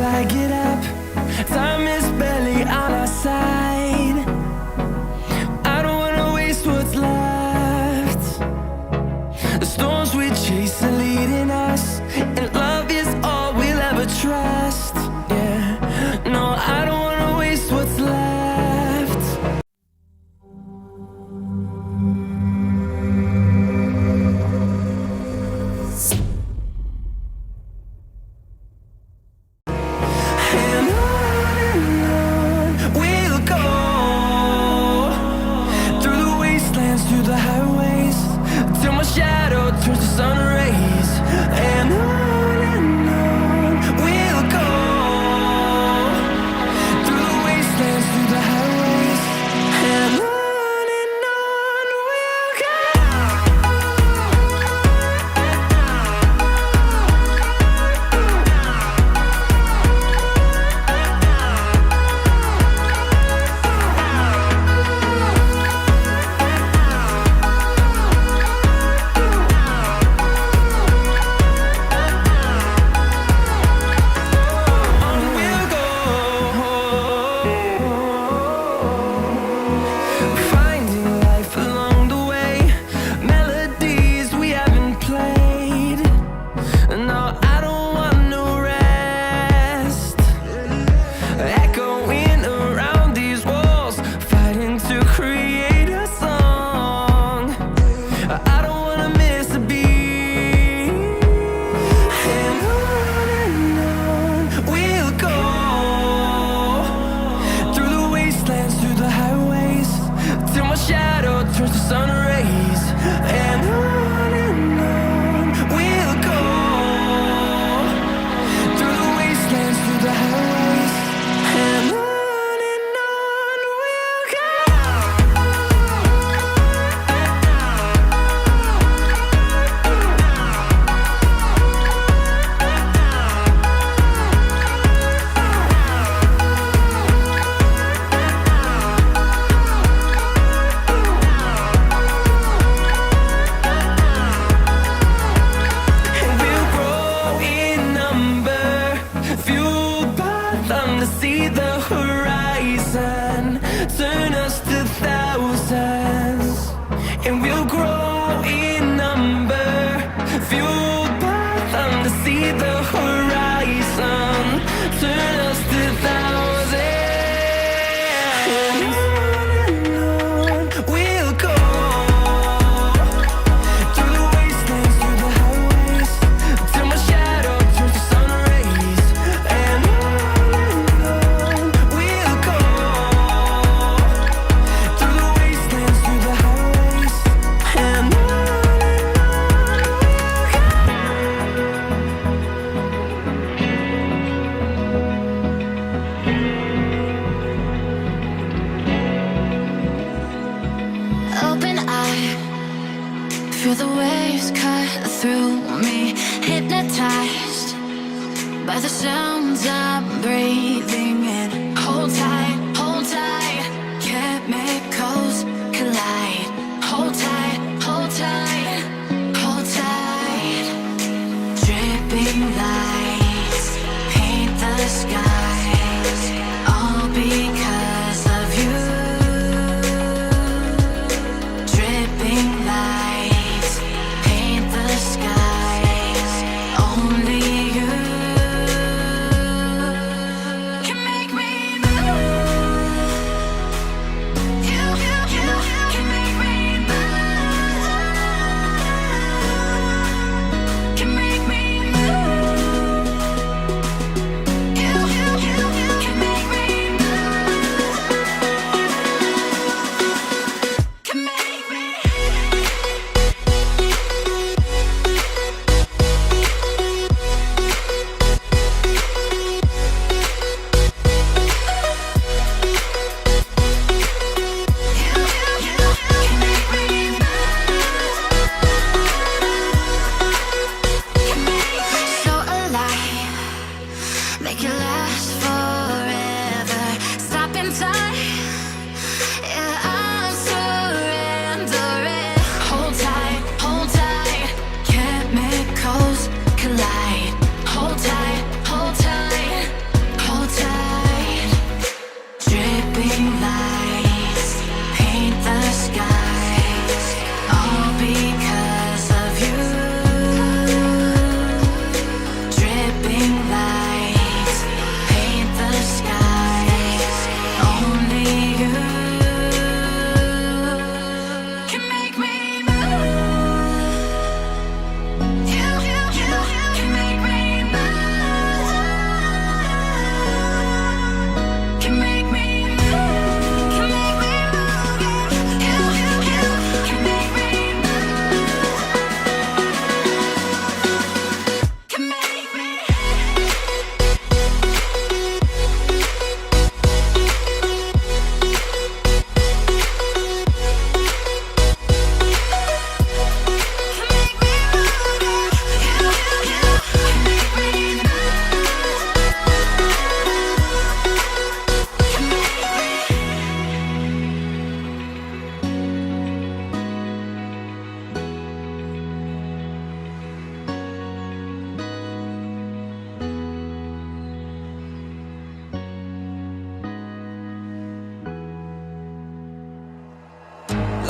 I get up. Time is barely on our side. I don't wanna waste what's left. The storms we chase are leading us, and love is all we'll ever trust. Yeah, no, I don't wanna waste what's left. And on we'll go, through the wastelands, through the highways, till my shadow turns to sun rays. And on we'll go, through the wastelands, through the highways. And on we'll go. Finding life along the way, melodies we haven't played. No, I don't want no rest. Echoing around these walls, fighting to create a song. I don't wanna miss a beat. And on we'll go, through the wastelands, through the highways, till my shadow turns to sun rays. And on we'll go, through the wastelands, through the highways. And on we'll go. And we'll grow in number, fueled by them to see the horizon, turn us to thousands. And we'll grow in number, fueled by them to see the horizon, turn us to thousands. And on we'll go, through the wastelands, through the highways, till my shadow turns to sun rays. And on we'll go, through the wastelands, through the highways. And on we'll go. Open eye, feel the waves cut through me, hypnotized by the sounds I'm breathing in. Hold tight, chemicals collide. Hold tight, hold tight, hold tight. Dripping lights paint the skies, all because of you. Dripping lights paint the skies, only you can make me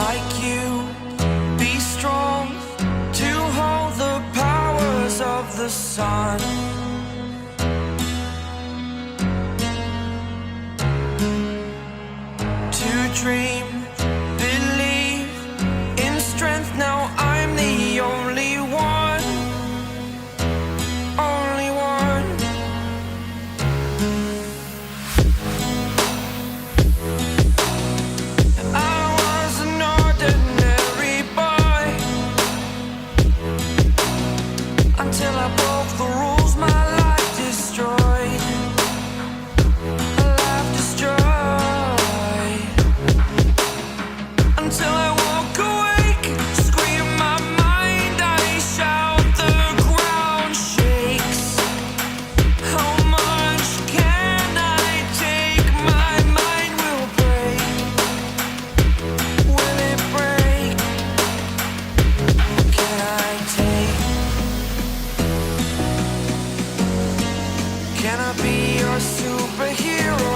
like you, be strong to hold the powers of the sun. To dream, believe in strength. Now I'm the only one, only one. I was an ordinary boy until I broke the rules. My life destroyed, a life destroyed. Until I woke awake, scream my mind, I shout, the ground shakes. How much can I take? My mind will break. Will it break? Can I take? Can I be your superhero?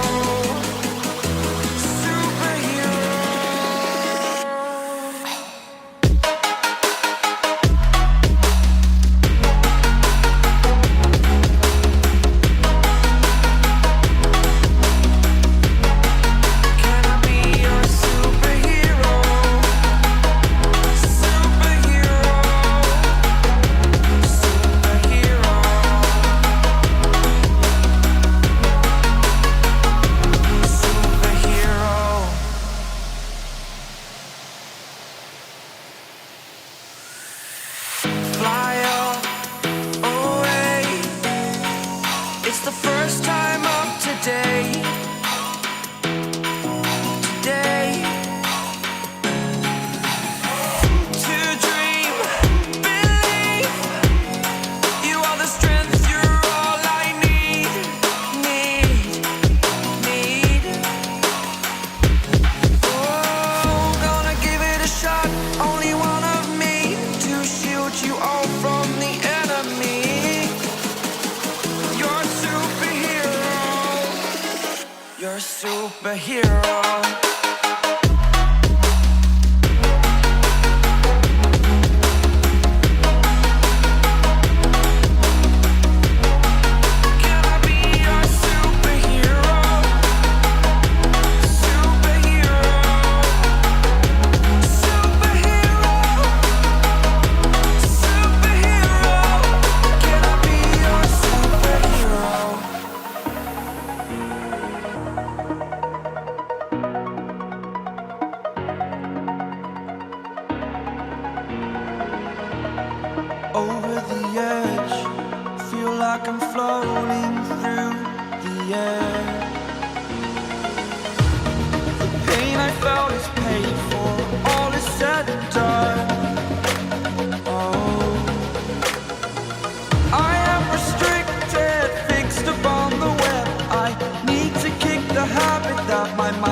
Fly away. It's the first time of today. Today. To dream, believe. You are the strength, you're all I need. Oh, gonna give it a shot. Only one of me to shield you all from the enemy. You're a superhero. You're a superhero. Can I be your superhero? Superhero. Superhero. Superhero. Can I be your superhero? Over the edge, feel like I'm floating through the air. The pain I felt is paid for, all is said and done. Oh, I am restricted, fixed upon the web. I need to kick the habit that my mind